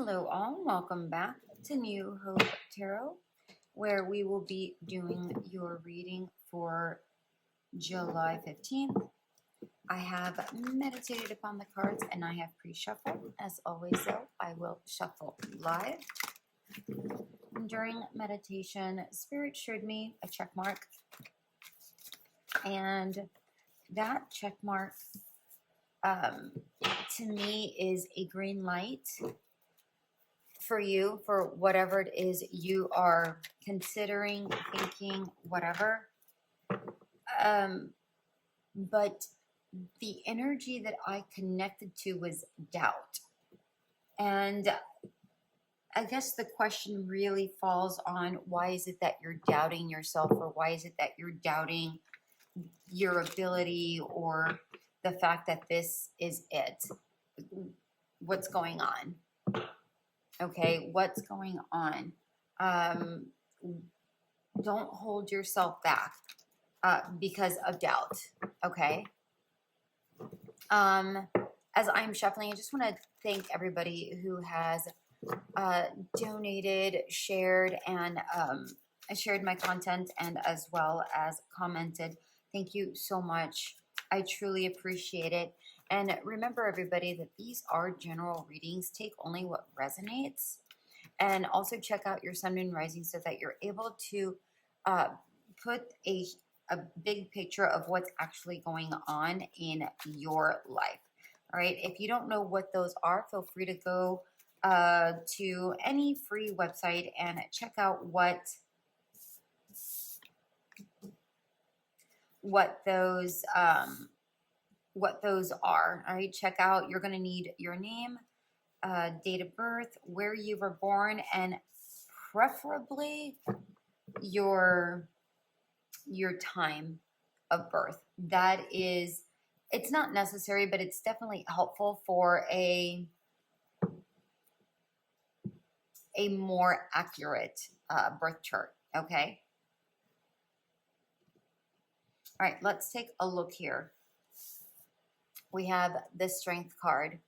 Hello all, welcome back to New Hope Tarot, where we will be doing your reading for July 15th. I have meditated upon the cards and I have pre-shuffled. As always though, I will shuffle live. During meditation, Spirit showed me a check mark, and that check mark to me is a green light for you, for whatever it is you are considering, thinking, whatever. But the energy that I connected to was doubt. And I guess the question really falls on, why is it that you're doubting yourself, or why is it that you're doubting your ability, or the fact that this is it? What's going on? Okay, what's going on? Don't hold yourself back because of doubt, okay? As I'm shuffling, I just want to thank everybody who has donated, shared, and shared my content, and as well as commented. Thank you so much. I truly appreciate it. And remember, everybody, that these are general readings. Take only what resonates. And also check out your sun, moon, rising, so that you're able to put a big picture of what's actually going on in your life. All right. If you don't know what those are, feel free to go to any free website and check out what those are. All right, check out. You're going to need your name, date of birth, where you were born, and preferably your time of birth. That is, it's not necessary, but it's definitely helpful for a more accurate birth chart. Okay. All right, let's take a look here. We have the Strength card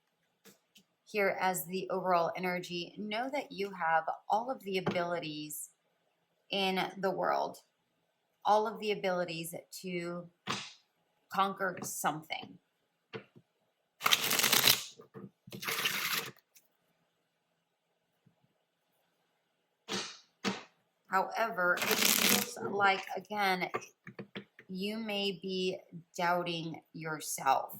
here as the overall energy. Know that you have all of the abilities in the world, all of the abilities to conquer something. However, it feels like, again, you may be doubting yourself.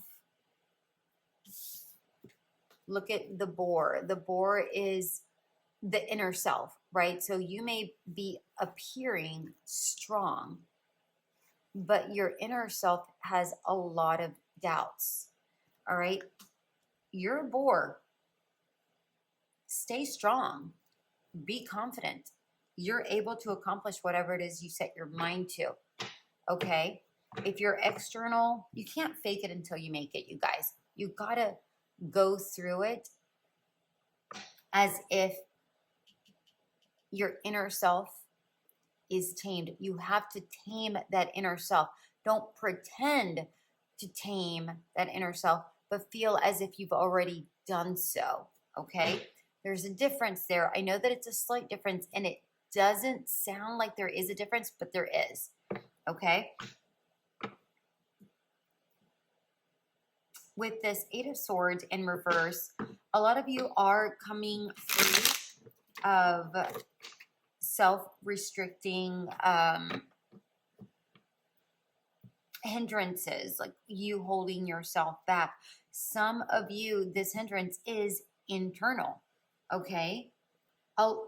Look at the boar. The boar is the inner self, right? So you may be appearing strong, but your inner self has a lot of doubts. All right? You're a boar. Stay strong. Be confident. You're able to accomplish whatever it is you set your mind to. Okay? If you're external, you can't fake it until you make it, you guys. You gotta go through it as if your inner self is tamed. You have to tame that inner self. Don't pretend to tame that inner self, but feel as if you've already done so. Okay? There's a difference there. I know that it's a slight difference, and it doesn't sound like there is a difference, but there is. Okay? With this Eight of Swords in reverse, a lot of you are coming free of self-restricting hindrances, like you holding yourself back. Some of you, this hindrance is internal, okay?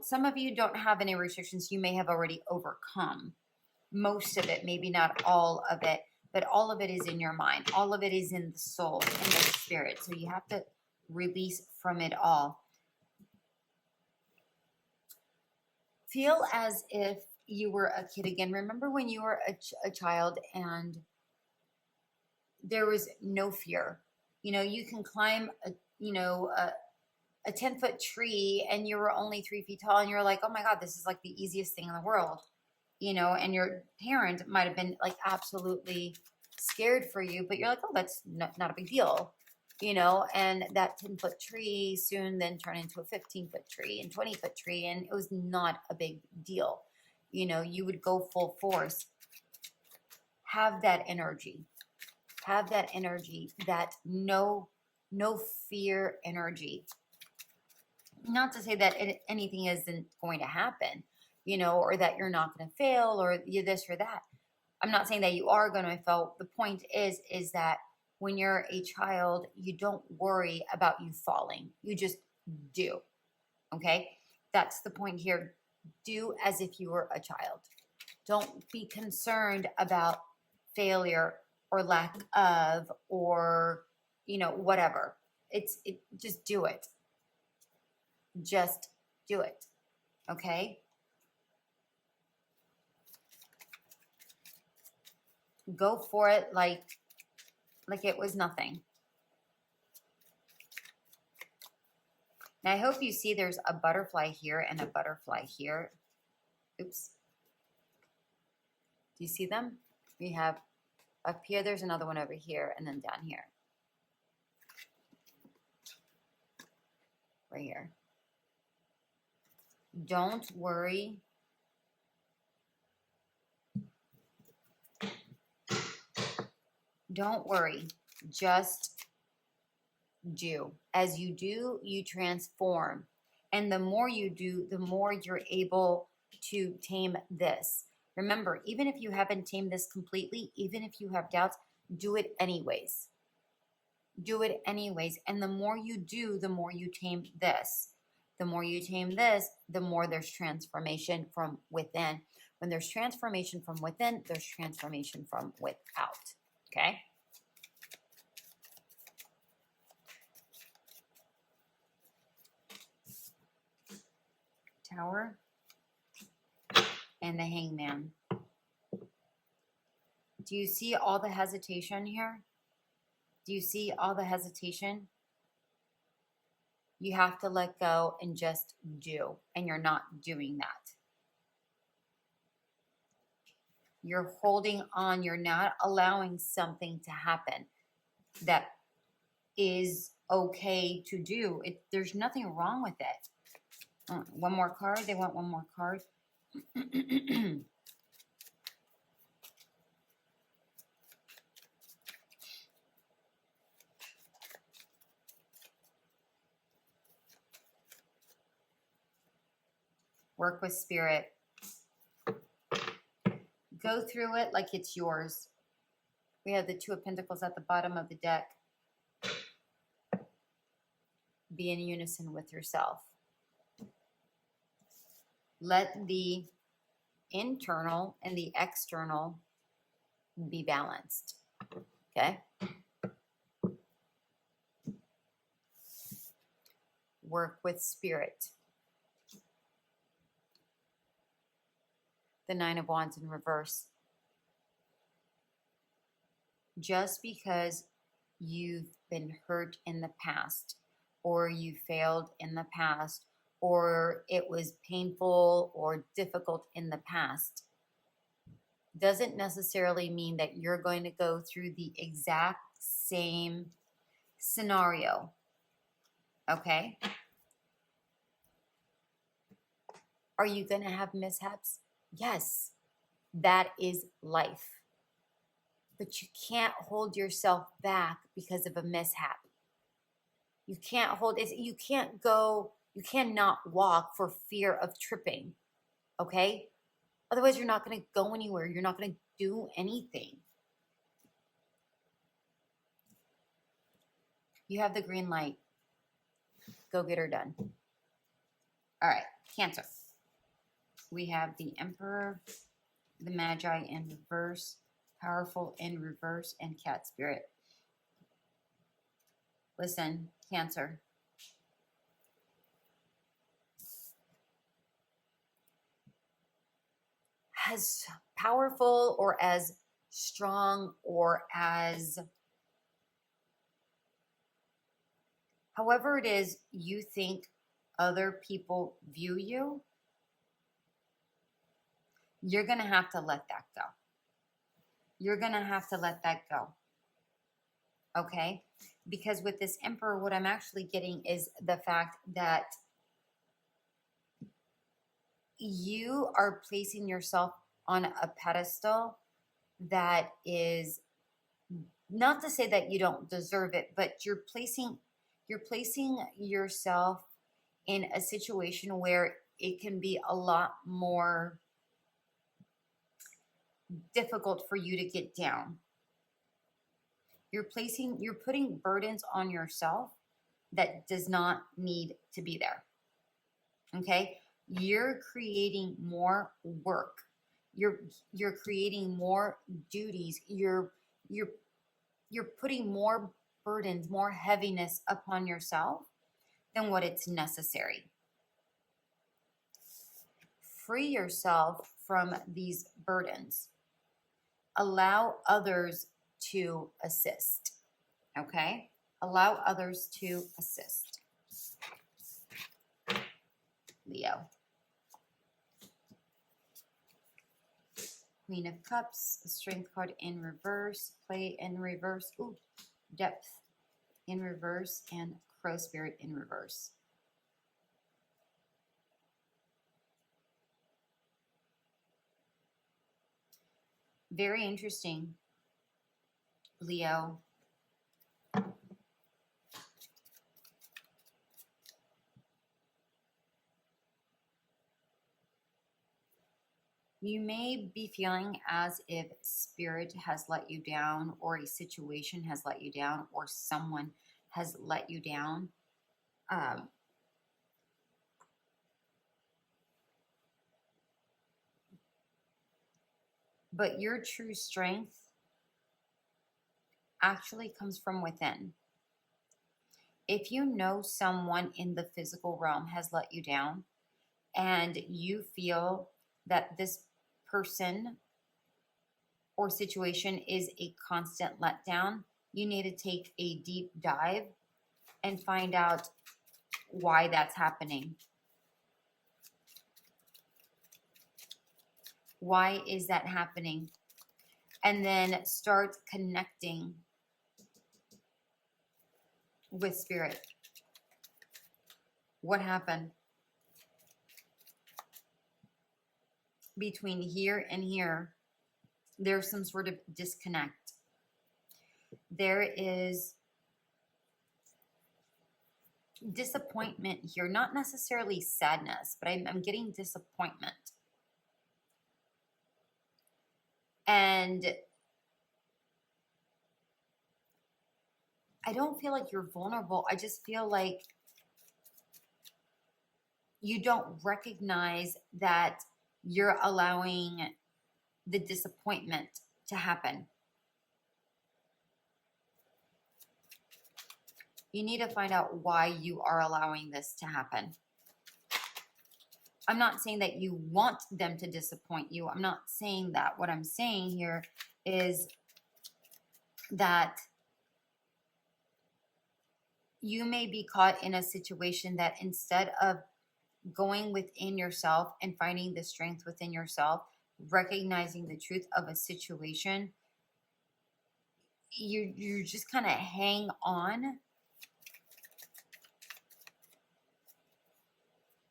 Some of you don't have any restrictions. You may have already overcome most of it, maybe not all of it, but all of it is in your mind. All of it is in the soul, in the spirit. So you have to release from it all. Feel as if you were a kid again. Remember when you were a child and there was no fear. You know, you can climb a 10-foot tree and you were only 3 feet tall, and you're like, oh my God, this is like the easiest thing in the world. You know, and your parent might have been like absolutely scared for you, but you're like, oh, that's not a big deal. you know, and that 10-foot tree soon then turned into a 15-foot tree and 20-foot tree, and it was not a big deal. You know, you would go full force. Have that energy. Have that energy, that no fear energy. Not to say that anything isn't going to happen, you know, or that you're not going to fail, or you this or that. I'm not saying that you are going to fail. The point is that when you're a child, you don't worry about you falling. You just do. Okay? That's the point here. Do as if you were a child. Don't be concerned about failure or lack of, or, you know, whatever. Just do it. Just do it. Okay? Go for it like it was nothing. Now, I hope you see there's a butterfly here and a butterfly here. Oops. Do you see them? We have up here, there's another one over here, and then down here. Right here. Don't worry. Don't worry. Just do. As you do, you transform. And the more you do, the more you're able to tame this. Remember, even if you haven't tamed this completely, even if you have doubts, do it anyways. Do it anyways. And the more you do, the more you tame this. The more you tame this, the more there's transformation from within. When there's transformation from within, there's transformation from without. Okay? Tower and the Hangman. Do you see all the hesitation here? Do you see all the hesitation? You have to let go and just do, and you're not doing that. You're holding on. You're not allowing something to happen that is okay to do. There's nothing wrong with it. One more card. They want one more card. Work with spirit. Go through it like it's yours. We have the Two of Pentacles at the bottom of the deck. Be in unison with yourself. Let the internal and the external be balanced. Okay? Work with spirit. The Nine of Wands in reverse. Just because you've been hurt in the past, or you failed in the past, or it was painful or difficult in the past, doesn't necessarily mean that you're going to go through the exact same scenario. Okay? Are you going to have mishaps? Yes, that is life. But you can't hold yourself back because of a mishap. You can't hold it. You can't go, you cannot walk for fear of tripping. Okay? Otherwise, you're not going to go anywhere. You're not going to do anything. You have the green light. Go get her done. All right, Cancer. We have the Emperor, the Magi in reverse, Powerful in reverse, and Cat Spirit. Listen, Cancer. As powerful or as strong or as however it is you think other people view you, you're going to have to let that go. You're going to have to let that go. Okay? Because with this Emperor, what I'm actually getting is the fact that you are placing yourself on a pedestal that is, not to say that you don't deserve it, but you're placing yourself in a situation where it can be a lot more difficult for you to get down. You're putting burdens on yourself that does not need to be there. Okay? You're creating more work. You're creating more duties. You're putting more burdens, more heaviness upon yourself than what it's necessary. Free yourself from these burdens. Allow others to assist. Okay? Allow others to assist. Leo. Queen of Cups, Strength card in reverse, Play in reverse, ooh, Depth in reverse, and Crow Spirit in reverse. Very interesting, Leo. You may be feeling as if Spirit has let you down, or a situation has let you down, or someone has let you down. But your true strength actually comes from within. If you know someone in the physical realm has let you down, and you feel that this person or situation is a constant letdown, you need to take a deep dive and find out why that's happening. Why is that happening? And then start connecting with Spirit. What happened between here and here? There's some sort of disconnect. There is disappointment here, not necessarily sadness, but I'm getting disappointment. And I don't feel like you're vulnerable. I just feel like you don't recognize that you're allowing the disappointment to happen. You need to find out why you are allowing this to happen. I'm not saying that you want them to disappoint you. I'm not saying that. What I'm saying here is that you may be caught in a situation that instead of going within yourself and finding the strength within yourself, recognizing the truth of a situation, you just kind of hang on,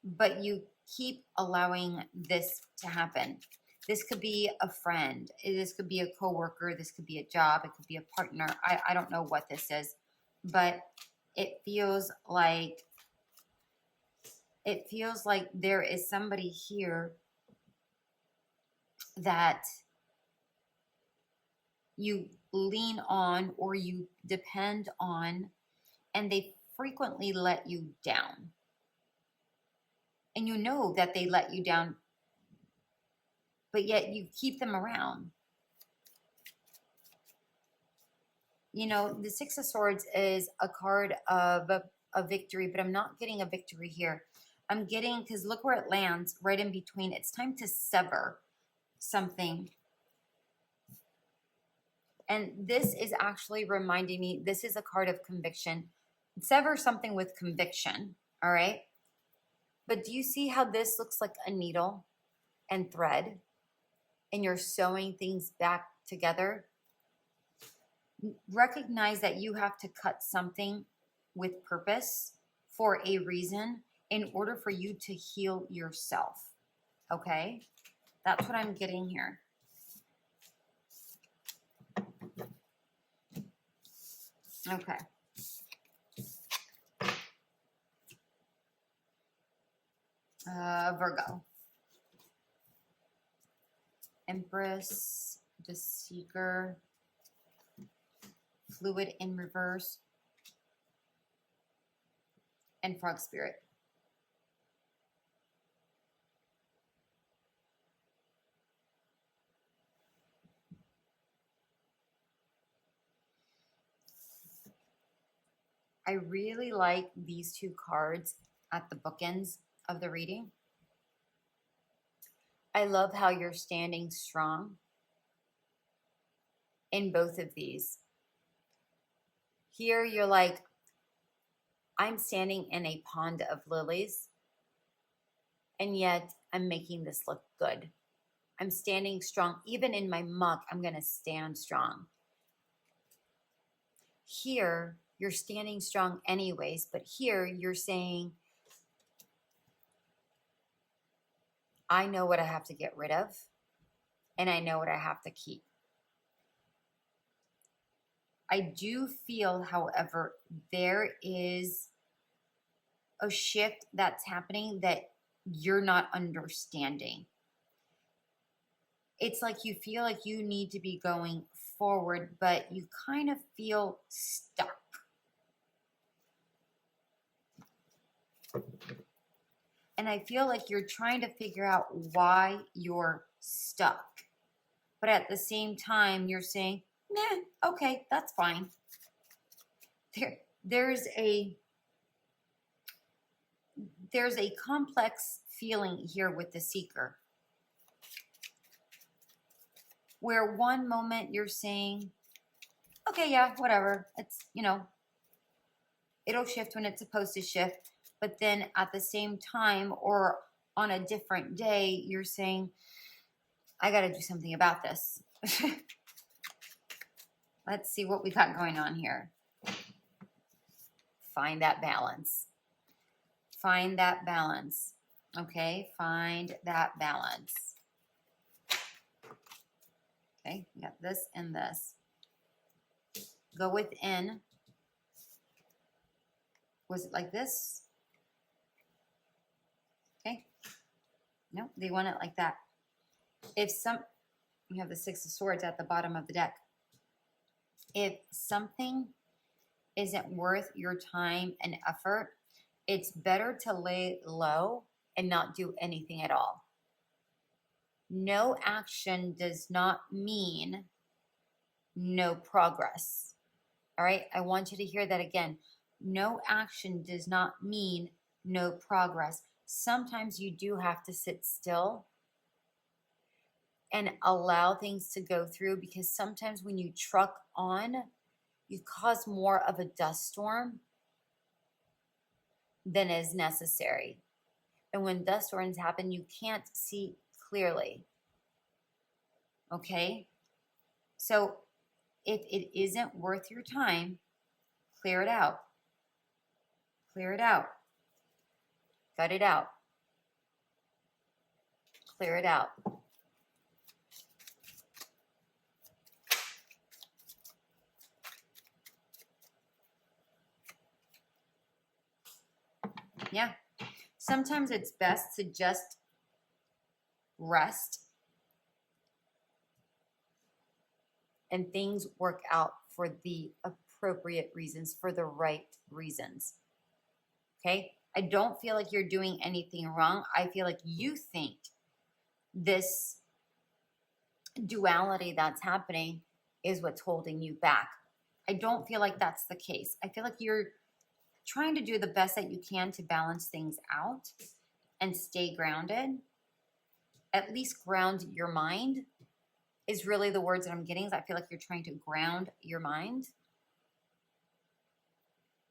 but you keep allowing this to happen. This could be a friend, this could be a coworker, this could be a job, it could be a partner. I don't know what this is, but it feels like there is somebody here that you lean on or you depend on, and they frequently let you down. And you know that they let you down, but yet you keep them around. You know, the Six of Swords is a card of a victory, but I'm not getting a victory here. I'm getting, because look where it lands, right in between. It's time to sever something. And this is actually reminding me, this is a card of conviction. Sever something with conviction, all right? But do you see how this looks like a needle and thread? And you're sewing things back together? recognize that you have to cut something with purpose for a reason in order for you to heal yourself. Okay? That's what I'm getting here. Okay. Virgo. Empress, the Seeker, Fluid in reverse, and Frog Spirit. I really like these two cards at the bookends of the reading. I love how you're standing strong in both of these. Here you're like, I'm standing in a pond of lilies, and yet I'm making this look good. I'm standing strong. Even in my muck, I'm going to stand strong. Here, you're standing strong anyways, but here you're saying, I know what I have to get rid of, and I know what I have to keep. I do feel, however, there is a shift that's happening that you're not understanding. It's like you feel like you need to be going forward, but you kind of feel stuck. And I feel like you're trying to figure out why you're stuck. But at the same time, you're saying, nah, okay, that's fine. There's a complex feeling here with the Seeker, where one moment you're saying, okay, yeah, whatever. It's, it'll shift when it's supposed to shift. But then at the same time or on a different day, you're saying, I got to do something about this. Let's see what we got going on here. Find that balance. Find that balance. Okay, find that balance. Okay, we got this and this. Go within. Was it like this? Okay. No, they want it like that. We have the Six of Swords at the bottom of the deck. If something isn't worth your time and effort, it's better to lay low and not do anything at all. No action does not mean no progress. All right, I want you to hear that again. No action does not mean no progress. Sometimes you do have to sit still and allow things to go through, because sometimes when you truck on, you cause more of a dust storm than is necessary. And when dust storms happen, you can't see clearly. Okay? So if it isn't worth your time, clear it out. Clear it out. Cut it out. Clear it out. Yeah. Sometimes it's best to just rest and things work out for the appropriate reasons, for the right reasons. Okay? I don't feel like you're doing anything wrong. I feel like you think this duality that's happening is what's holding you back. I don't feel like that's the case. I feel like you're trying to do the best that you can to balance things out and stay grounded. At least ground your mind is really the words that I'm getting. I feel like you're trying to ground your mind.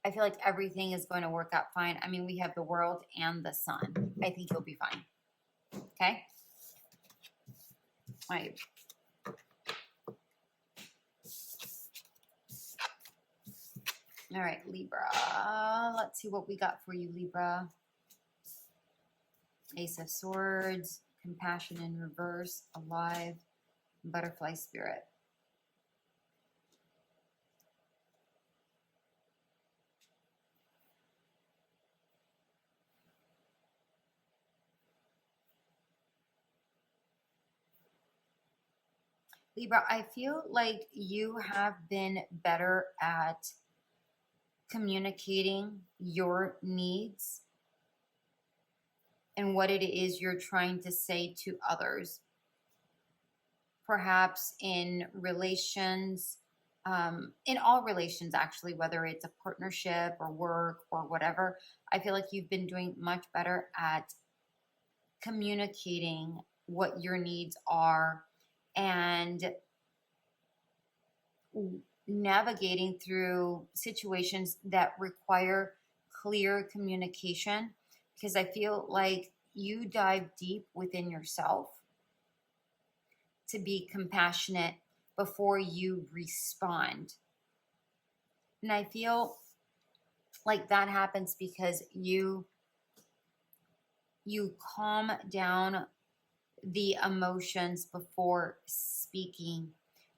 I feel like everything is going to work out fine. I mean, we have the world and the sun. I think you'll be fine. Okay? All right. All right, Libra. Let's see what we got for you, Libra. Ace of Swords, compassion in reverse, alive, butterfly spirit. Libra, I feel like you have been better at communicating your needs and what it is you're trying to say to others. Perhaps in relations, in all relations actually, whether it's a partnership or work or whatever, I feel like you've been doing much better at communicating what your needs are and navigating through situations that require clear communication, because I feel like you dive deep within yourself to be compassionate before you respond. And I feel like that happens because you calm down the emotions before speaking.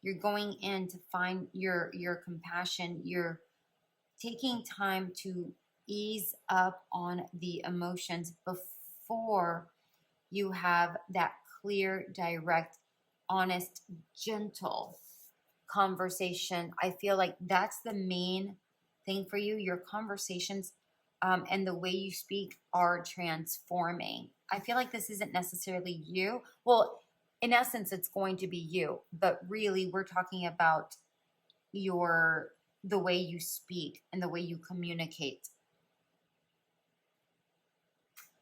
You're going in to find your compassion. You're taking time to ease up on the emotions before you have that clear, direct, honest, gentle conversation. I feel like that's the main thing for you. Your conversations and the way you speak are transforming. I feel like this isn't necessarily you. Well, in essence, it's going to be you, but really we're talking about the way you speak and the way you communicate.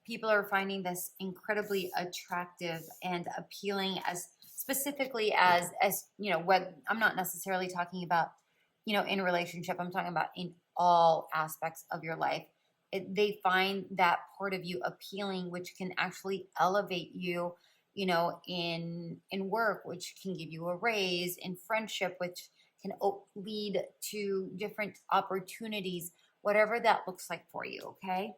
People are finding this incredibly attractive and appealing, as specifically as you know, what I'm not necessarily talking about, you know, in a relationship. I'm talking about in all aspects of your life. They find that part of you appealing, which can actually elevate you, you know, in work, which can give you a raise, in friendship, which can lead to different opportunities, whatever that looks like for you. Okay.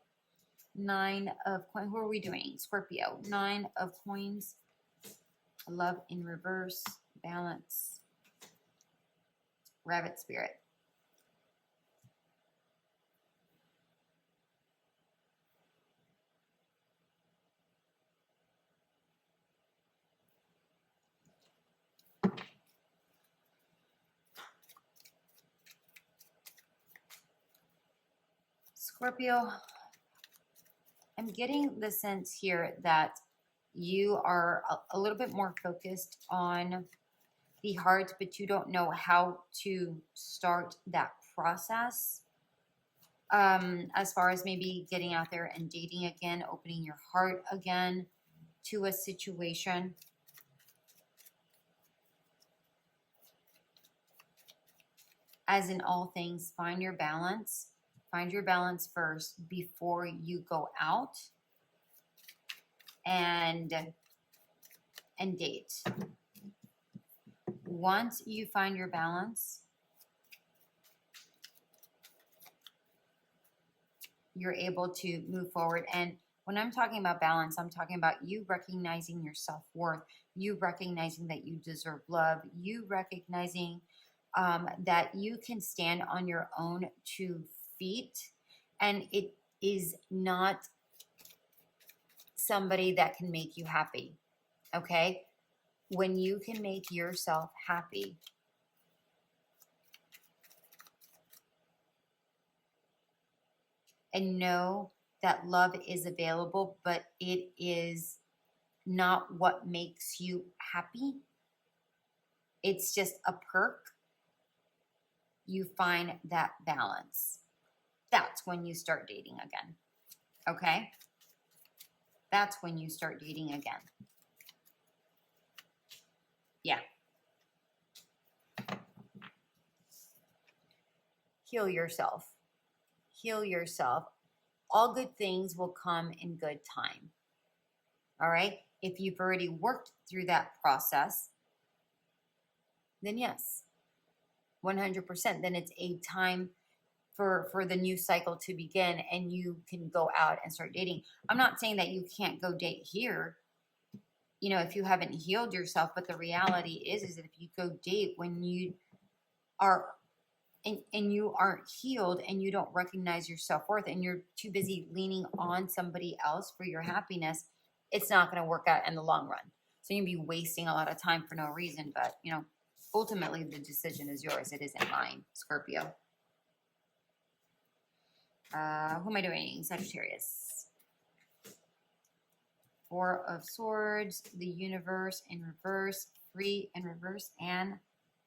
9 of coins. Who are we doing? Scorpio. 9 of coins. Love in reverse. Balance. Rabbit spirit. Scorpio, I'm getting the sense here that you are a little bit more focused on the heart, but you don't know how to start that process. As far as maybe getting out there and dating again, opening your heart again to a situation. As in all things, find your balance. Find your balance first before you go out and date. Once you find your balance, you're able to move forward. And when I'm talking about balance, I'm talking about you recognizing your self-worth, you recognizing that you deserve love, you recognizing that you can stand on your own 2 feet, and it is not somebody that can make you happy. Okay? When you can make yourself happy, and know that love is available, but it is not what makes you happy. It's just a perk. You find that balance. That's when you start dating again. Okay? That's when you start dating again. Yeah. Heal yourself. Heal yourself. All good things will come in good time. All right? If you've already worked through that process, then yes, 100%. Then it's a time for the new cycle to begin, and you can go out and start dating. I'm not saying that you can't go date here, you know, if you haven't healed yourself, but the reality is that if you go date when you are and you aren't healed and you don't recognize your self-worth and you're too busy leaning on somebody else for your happiness, it's not going to work out in the long run. So you'll be wasting a lot of time for no reason, but you know, ultimately the decision is yours. It isn't mine, Scorpio. Who am I doing? Sagittarius. Four of Swords, the Universe in reverse, Free in reverse, and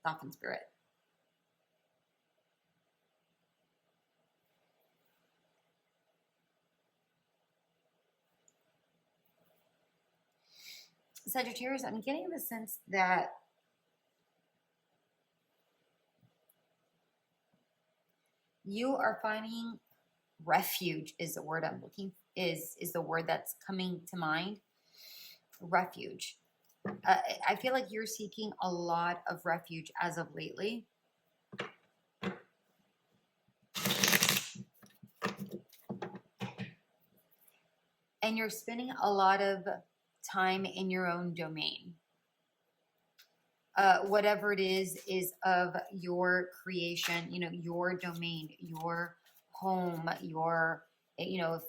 Dolphin Spirit. Sagittarius, I'm getting the sense that you are finding refuge is the word I'm looking, is the word that's coming to mind. Refuge. I feel like you're seeking a lot of refuge as of lately. And you're spending a lot of time in your own domain. Whatever it is of your creation, you know, your domain, your home, your, you know,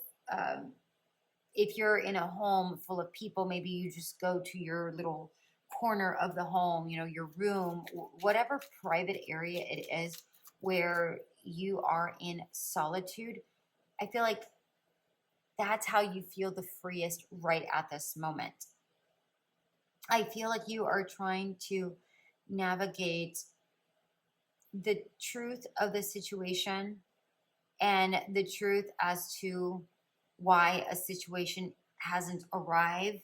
if you're in a home full of people, maybe you just go to your little corner of the home, you know, your room, whatever private area it is where you are in solitude. I feel like that's how you feel the freest right at this moment. I feel like you are trying to navigate the truth of the situation and the truth as to why a situation hasn't arrived,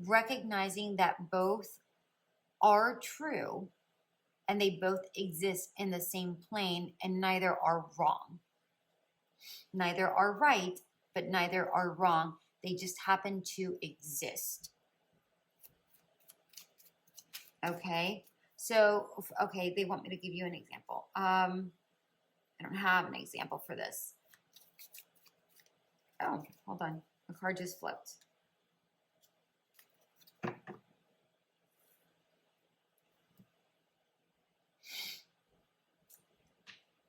recognizing that both are true and they both exist in the same plane, and neither are wrong. Neither are right, but neither are wrong. They just happen to exist. Okay, so, okay, they want me to give you an example. I don't have an example for this. Oh, hold on. The card just flipped.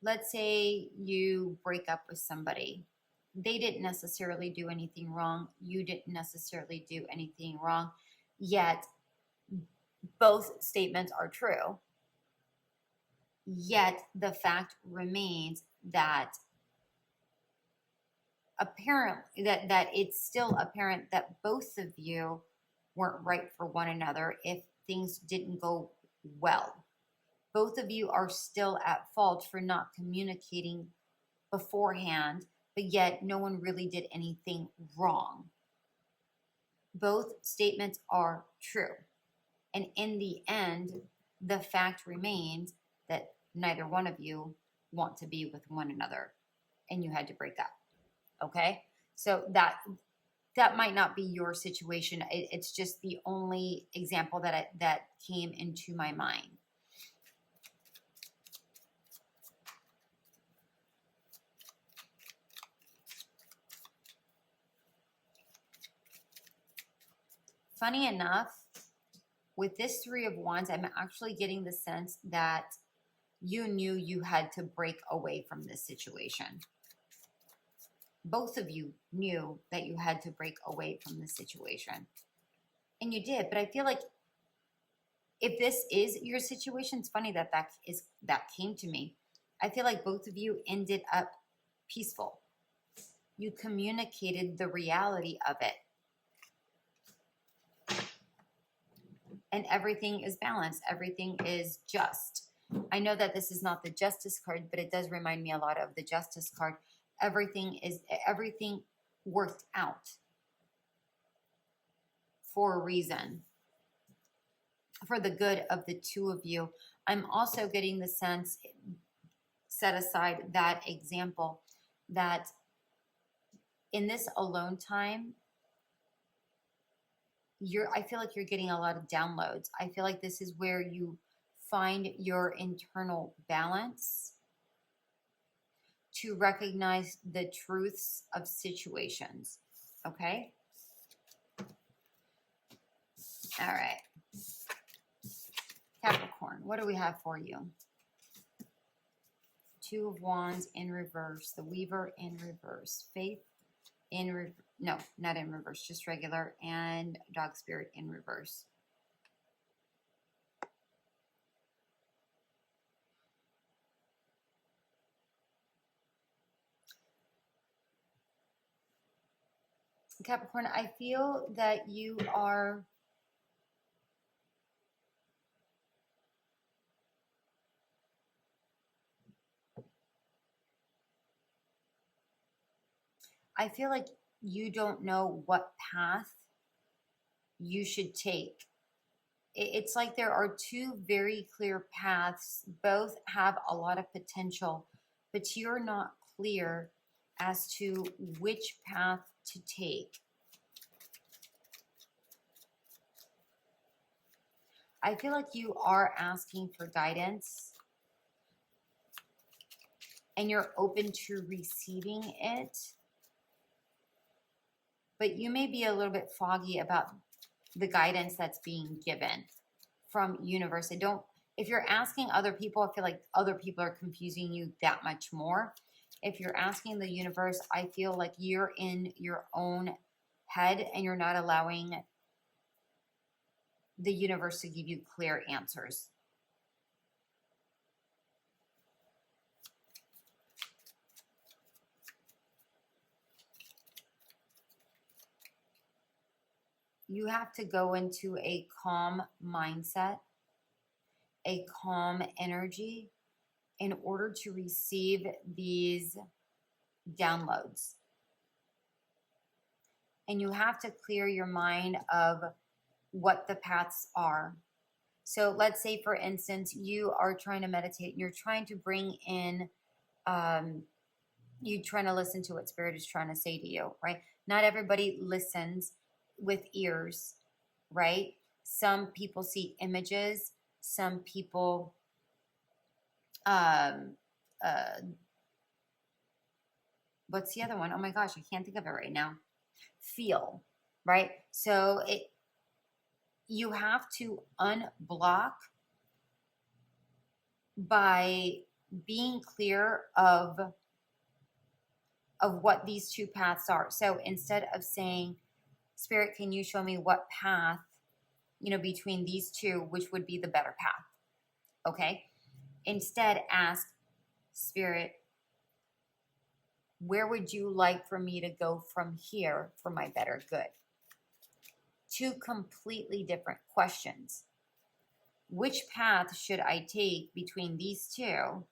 Let's say you break up with somebody. They didn't necessarily do anything wrong. You didn't necessarily do anything wrong. Yet, both statements are true. Yet, the fact remains that apparently that it's still apparent that both of you weren't right for one another if things didn't go well. Both of you are still at fault for not communicating beforehand, but yet no one really did anything wrong. Both statements are true. And in the end, the fact remains that neither one of you want to be with one another and you had to break up. Okay? So that might not be your situation. It's just the only example that came into my mind. Funny enough, with this Three of Wands, I'm actually getting the sense that you knew you had to break away from this situation. Both of you knew that you had to break away from this situation. And you did, but I feel like if this is your situation, it's funny that that came to me. I feel like both of you ended up peaceful. You communicated the reality of it. And everything is balanced. Everything is just. I know that this is not the Justice card, but it does remind me a lot of the Justice card. Everything worked out for a reason, for the good of the two of you. I'm also getting the sense, set aside that example, that in this alone time, I feel like you're getting a lot of downloads. I feel like this is where you find your internal balance. to recognize the truths of situations. Okay? All right. Capricorn, what do we have for you? Two of Wands in reverse, the Weaver in reverse, Faith in reverse, no, not in reverse, just regular, and Dog Spirit in reverse. Capricorn, I feel that you are I feel like you don't know what path you should take. It's like there are two very clear paths. Both have a lot of potential, but you're not clear as to which path to take. I feel like you are asking for guidance and you're open to receiving it, but you may be a little bit foggy about the guidance that's being given from universe. If you're asking other people, I feel like other people are confusing you that much more. If you're asking the universe, I feel like you're in your own head and you're not allowing the universe to give you clear answers. You have to go into a calm mindset, a calm energy in order to receive these downloads. And you have to clear your mind of what the paths are. So let's say, for instance, you are trying to meditate and you're trying to bring in, you're trying to listen to what Spirit is trying to say to you, right? Not everybody listens with ears, right? Some people see images. Some people what's the other one? Oh my gosh, I can't think of it right now. Feel, right? So you have to unblock by being clear of what these two paths are. So instead of saying, Spirit, can you show me what path, between these two, which would be the better path? Okay. Instead, ask, Spirit, where would you like for me to go from here for my better good? Two completely different questions. Which path should I take between these two?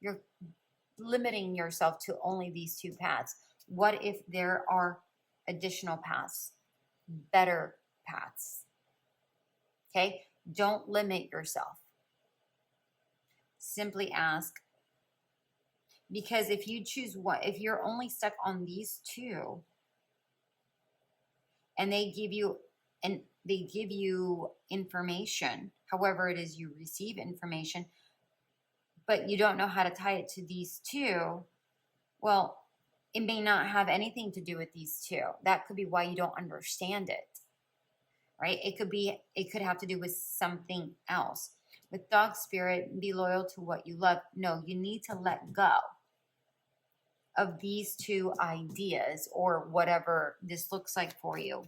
You're limiting yourself to only these two paths. What if there are additional paths, better paths? Okay, don't limit yourself. Simply ask, because if you choose one, if you're only stuck on these two, and they give you information, however it is you receive information, but you don't know how to tie it to these two, well, it may not have anything to do with these two. That could be why you don't understand it, right? It could have to do with something else. With Dog Spirit, be loyal to what you love. No, you need to let go of these two ideas or whatever this looks like for you.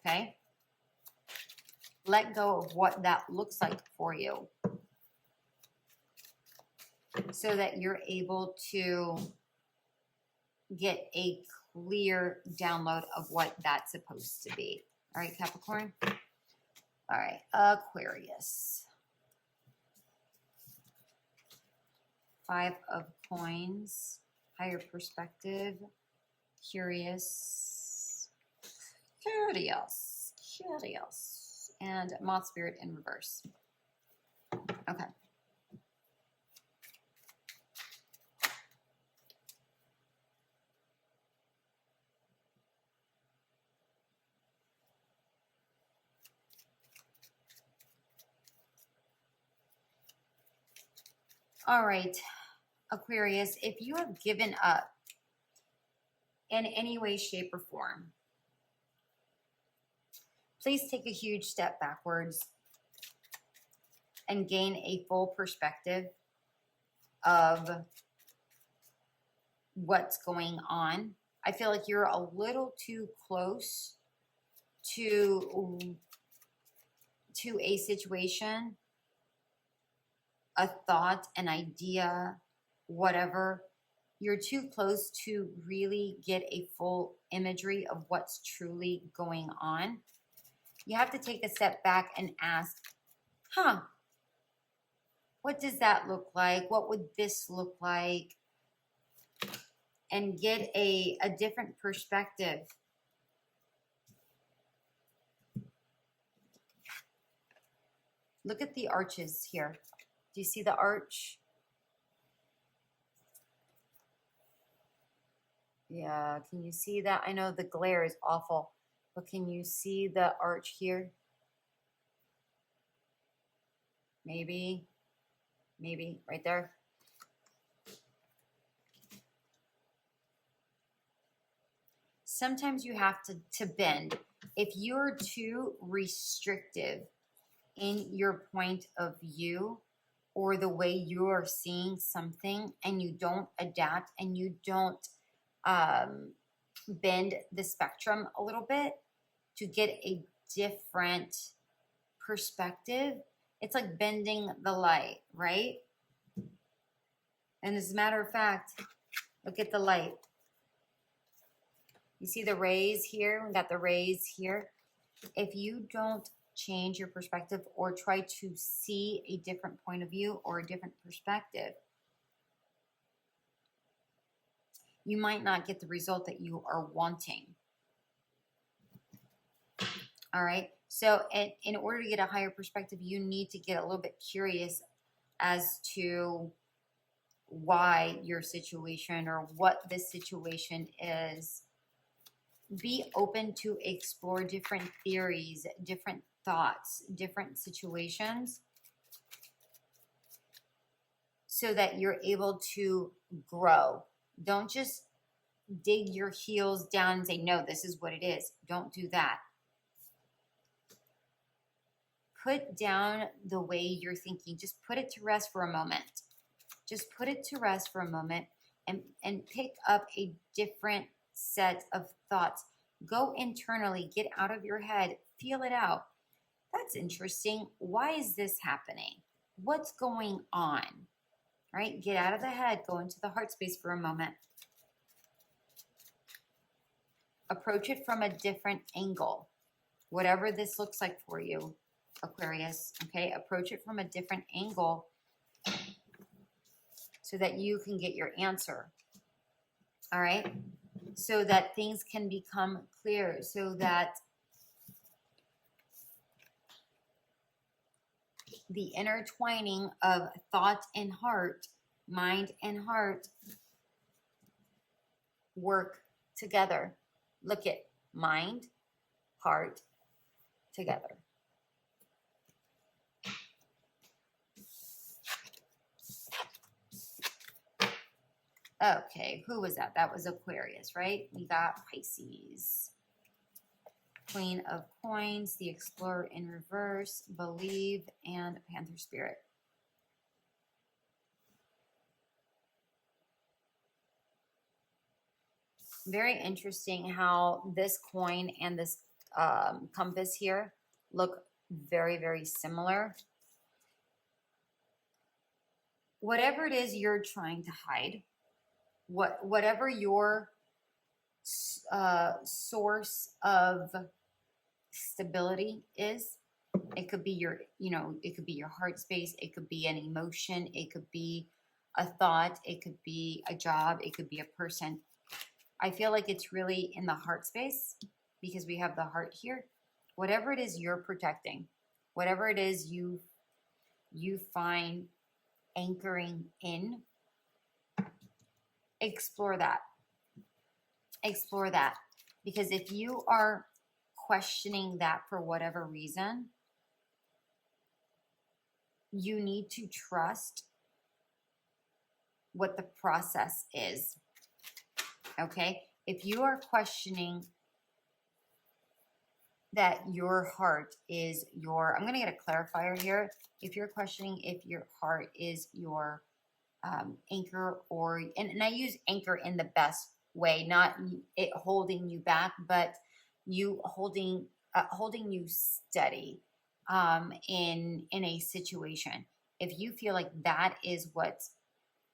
Okay? Let go of what that looks like for you so that you're able to get a clear download of what that's supposed to be. All right, Capricorn? All right, Aquarius. 5 of Coins, higher perspective, curious, and Moth Spirit in reverse. Okay. All right. Aquarius, if you have given up in any way, shape, or form, please take a huge step backwards and gain a full perspective of what's going on. I feel like you're a little too close to a situation, a thought, an idea, whatever. You're too close to really get a full imagery of what's truly going on. You have to take a step back and ask, what does that look like? What would this look like? And get a different perspective. Look at the arches here. Do you see the arch? Yeah, can you see that? I know the glare is awful, but can you see the arch here? Maybe right there. Sometimes you have to bend. If you're too restrictive in your point of view or the way you are seeing something, and you don't adapt and you don't bend the spectrum a little bit to get a different perspective, it's like bending the light, right? And as a matter of fact, look at the light. You see the rays here? We got the rays here. If you don't change your perspective or try to see a different point of view or a different perspective, you might not get the result that you are wanting. All right. So in order to get a higher perspective, you need to get a little bit curious as to why your situation or what this situation is. Be open to explore different theories, different thoughts, different situations, so that you're able to grow. Don't just dig your heels down and say, no, this is what it is. Don't do that. Put down the way you're thinking. Just put it to rest for a moment. Just put it to rest for a moment and pick up a different set of thoughts. Go internally, get out of your head, feel it out. That's interesting. Why is this happening? What's going on? Right? Get out of the head, go into the heart space for a moment. Approach it from a different angle. Whatever this looks like for you, Aquarius, okay? Approach it from a different angle so that you can get your answer. All right? So that things can become clear, so that the intertwining of thought and heart, mind and heart, work together. Look at mind, heart, together. Okay, who was that? That was Aquarius, right? We got Pisces. Queen of Coins, the Explorer in reverse, Believe, and Panther Spirit. Very interesting how this coin and this compass here look very, very similar. Whatever it is you're trying to hide, whatever your source of stability is, it could be your, it could be your heart space, it could be an emotion, it could be a thought, it could be a job, it could be a person. I feel like it's really in the heart space because we have the heart here. Whatever it is you're protecting, whatever it is you find anchoring in, explore that. Explore that. Because if you are questioning that for whatever reason, you need to trust what the process is. Okay? If you are questioning that your heart is your, I'm going to get a clarifier here. If you're questioning if your heart is your anchor, or, and I use anchor in the best way, not it holding you back, but you holding you steady in a situation. If you feel like that is what's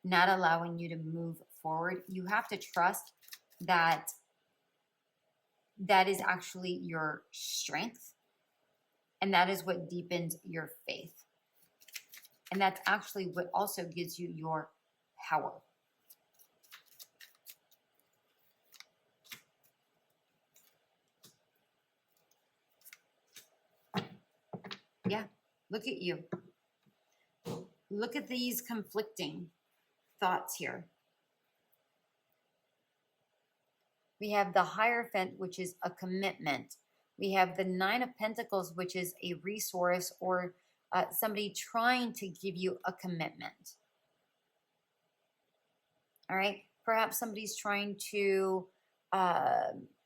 not allowing you to move forward, you have to trust that that is actually your strength, and that is what deepens your faith, and that's actually what also gives you your power. Yeah, look at you. Look at these conflicting thoughts here. We have the Hierophant, which is a commitment. We have the Nine of Pentacles, which is a resource, or somebody trying to give you a commitment. All right? Perhaps somebody's trying to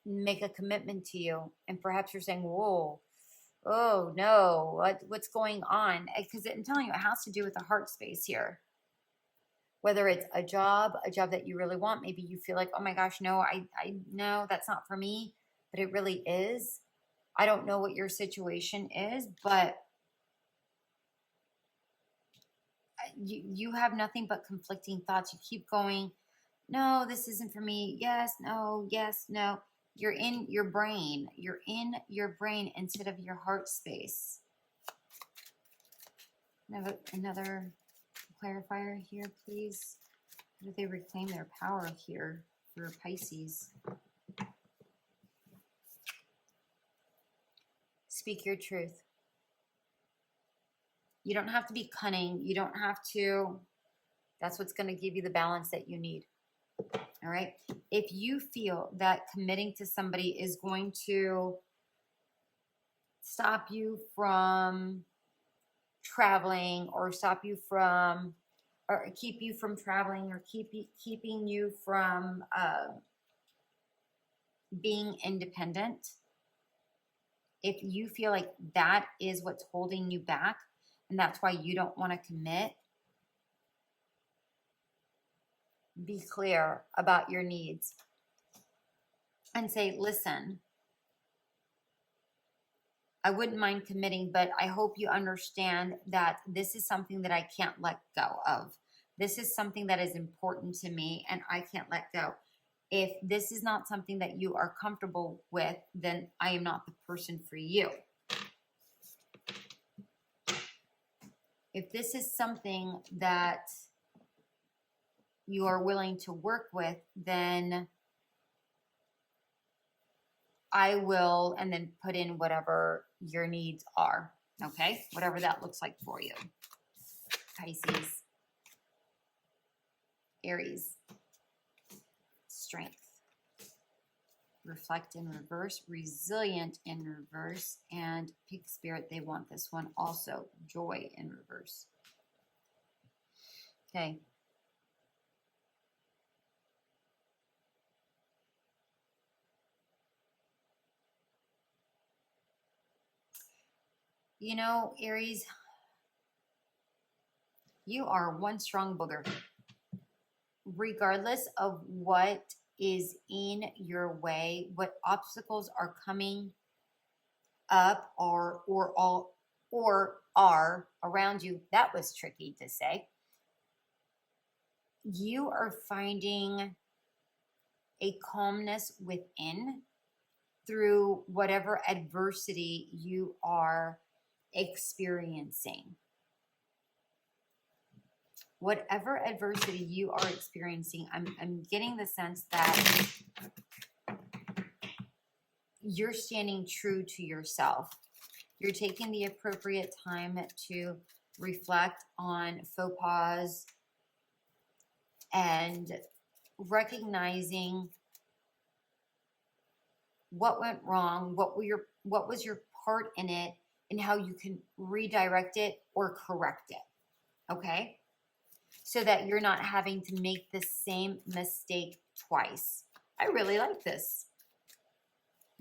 make a commitment to you, and perhaps you're saying, whoa, oh no, what's going on? Because I'm telling you, it has to do with the heart space here. Whether it's a job that you really want, maybe you feel like, oh my gosh, no, I no, that's not for me, but it really is. I don't know what your situation is, but you have nothing but conflicting thoughts. You keep going, no, this isn't for me. Yes, no, yes, no. You're in your brain. You're in your brain instead of your heart space. Another clarifier here, please. How do they reclaim their power here for Pisces? Speak your truth. You don't have to be cunning. You don't have to. That's what's going to give you the balance that you need. All right. If you feel that committing to somebody is going to stop you from traveling, or stop you from, or keep you from traveling, or keeping you from being independent, if you feel like that is what's holding you back, and that's why you don't want to commit, be clear about your needs and say, listen, I wouldn't mind committing, but I hope you understand that this is something that I can't let go of. This is something that is important to me, and I can't let go. If this is not something that you are comfortable with, then I am not the person for you. If this is something that you are willing to work with, then I will, and then put in whatever your needs are, okay? Whatever that looks like for you. Pisces, Aries, strength, reflect in reverse, resilient in reverse, and pick spirit, they want this one also, joy in reverse. Okay. You know, Aries, you are one strong booger. Regardless of what is in your way, what obstacles are coming up or are around you, that was tricky to say. You are finding a calmness within through whatever adversity you are experiencing. Whatever adversity you are experiencing, I'm getting the sense that you're standing true to yourself. You're taking the appropriate time to reflect on faux pas and recognizing what went wrong, what was your part in it, and how you can redirect it or correct it. Okay? so that you're not having to make the same mistake twice. I really like this.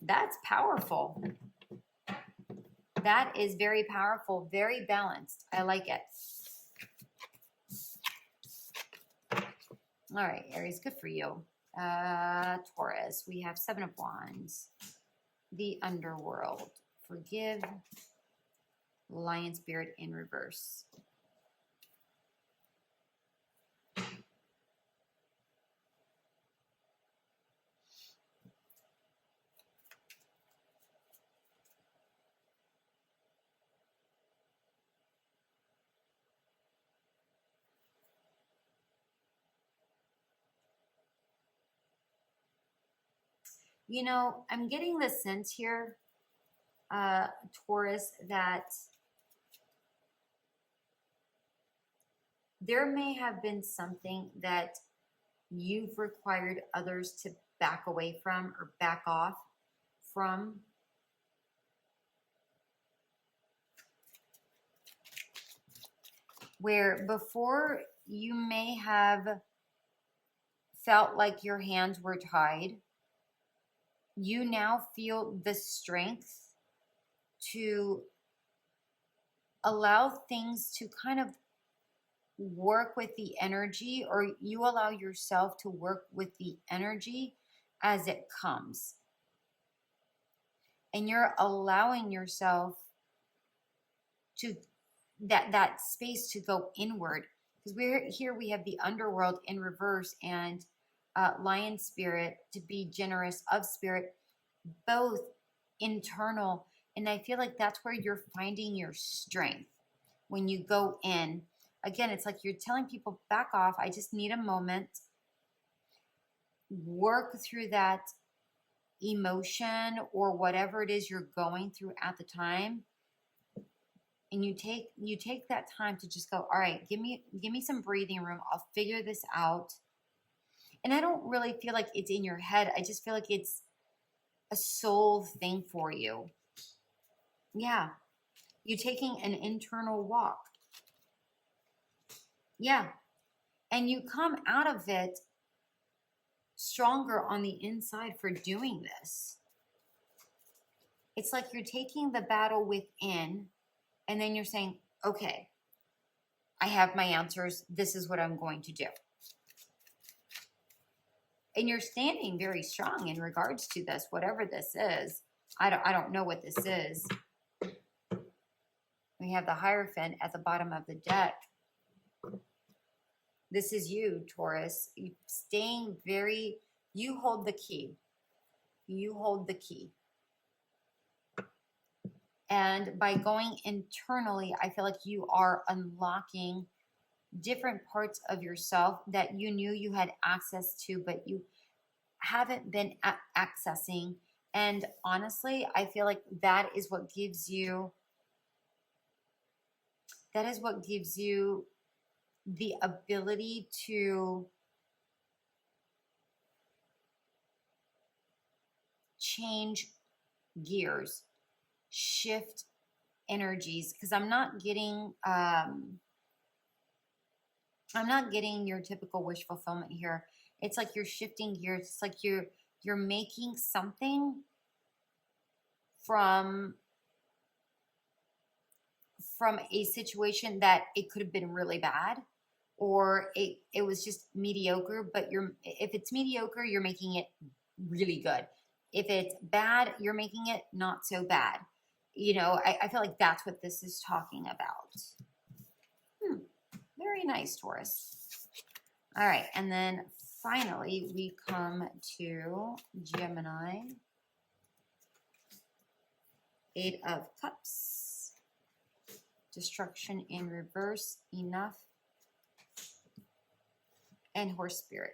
That's powerful. That is very powerful, very balanced. I like it. All right, Aries, good for you. Taurus, we have 7 of Wands. The underworld. Forgive. Lion spirit in reverse. You know, I'm getting the sense here, Taurus, that there may have been something that you've required others to back away from or back off from. Where before you may have felt like your hands were tied, you now feel the strength to allow things to kind of work with the energy, or you allow yourself to work with the energy as it comes. And you're allowing yourself to that space to go inward, because we have the underworld in reverse and lion spirit, to be generous of spirit, both internal. And I feel like that's where you're finding your strength when you go in. Again, it's like you're telling people, back off. I just need a moment. Work through that emotion or whatever it is you're going through at the time. And you take that time to just go, all right, give me some breathing room. I'll figure this out. And I don't really feel like it's in your head. I just feel like it's a soul thing for you. Yeah. You're taking an internal walk. Yeah. And you come out of it stronger on the inside for doing this. It's like you're taking the battle within, and then you're saying, okay, I have my answers. This is what I'm going to do. And you're standing very strong in regards to this, whatever this is. I don't know what this is. We have the Hierophant at the bottom of the deck. This is you, Taurus. Staying very, you hold the key. You hold the key. And by going internally, I feel like you are unlocking different parts of yourself that you knew you had access to, but you haven't been accessing. And honestly, I feel like that is what gives you the ability to change gears, shift energies, because I'm not getting your typical wish fulfillment here. It's like you're shifting gears. It's like you're making something from a situation that it could have been really bad, or it was just mediocre, but if it's mediocre, you're making it really good. If it's bad, you're making it not so bad. You know, I feel like that's what this is talking about. Very nice, Taurus. All right, and then finally we come to Gemini. 8 of Cups. Destruction in reverse, enough. And Horse Spirit.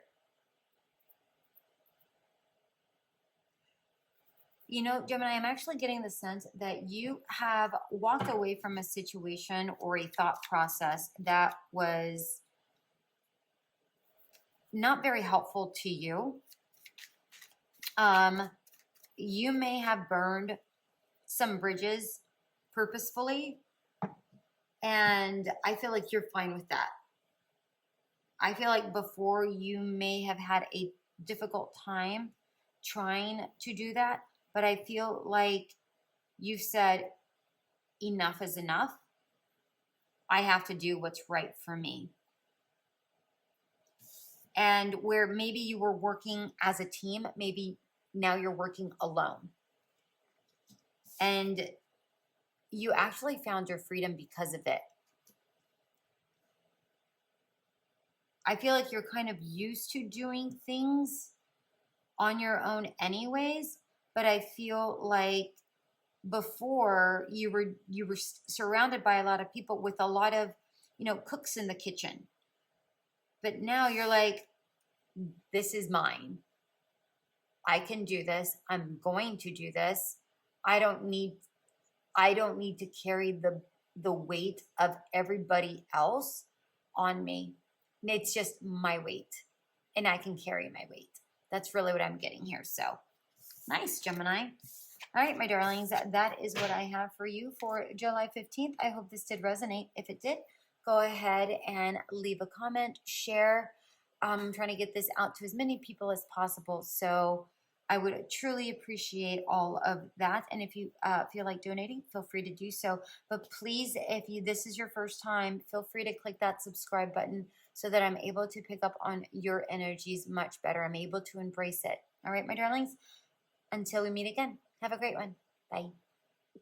You know, Gemini, I'm actually getting the sense that you have walked away from a situation or a thought process that was not very helpful to you. You may have burned some bridges purposefully, and I feel like you're fine with that. I feel like before you may have had a difficult time trying to do that, but I feel like you've said enough is enough. I have to do what's right for me. And where maybe you were working as a team, maybe now you're working alone. And you actually found your freedom because of it. I feel like you're kind of used to doing things on your own anyways, but I feel like before you were surrounded by a lot of people with a lot of, you know, cooks in the kitchen. But now you're like, this is mine. I can do this. I'm going to do this. I don't need to carry the weight of everybody else on me. It's just my weight, and I can carry my weight. That's really what I'm getting here. So nice, Gemini. All right, my darlings, that is what I have for you for July 15th. I hope this did resonate. If it did, go ahead and leave a comment, share. I'm trying to get this out to as many people as possible. So I would truly appreciate all of that. And if you feel like donating, feel free to do so. But please, if this is your first time, feel free to click that subscribe button so that I'm able to pick up on your energies much better. I'm able to embrace it. All right, my darlings, until we meet again, have a great one. Bye.